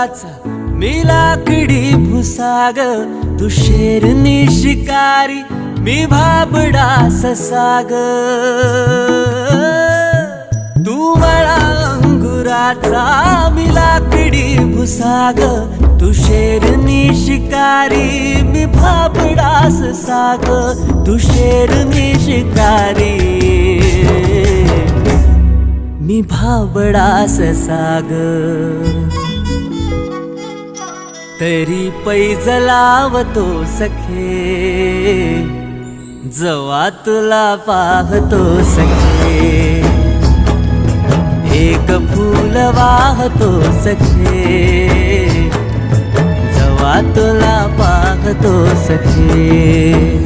वनाचा मी लाकडी भुसाग, तू शेरनी शिकारी मी भाबडा ससाग. तू मला अंगुराचा मी लाकडी भुसाग, तू शेरनी शिकारी मी भाबडा ससाग. तू शेरनी शिकारी मी भाबडा ससाग. तरी पैज लावतो सखे, जवा तुला पाहतो सखे. एक फूल वाहतो सखे, जवा तुला पाहतो सखे.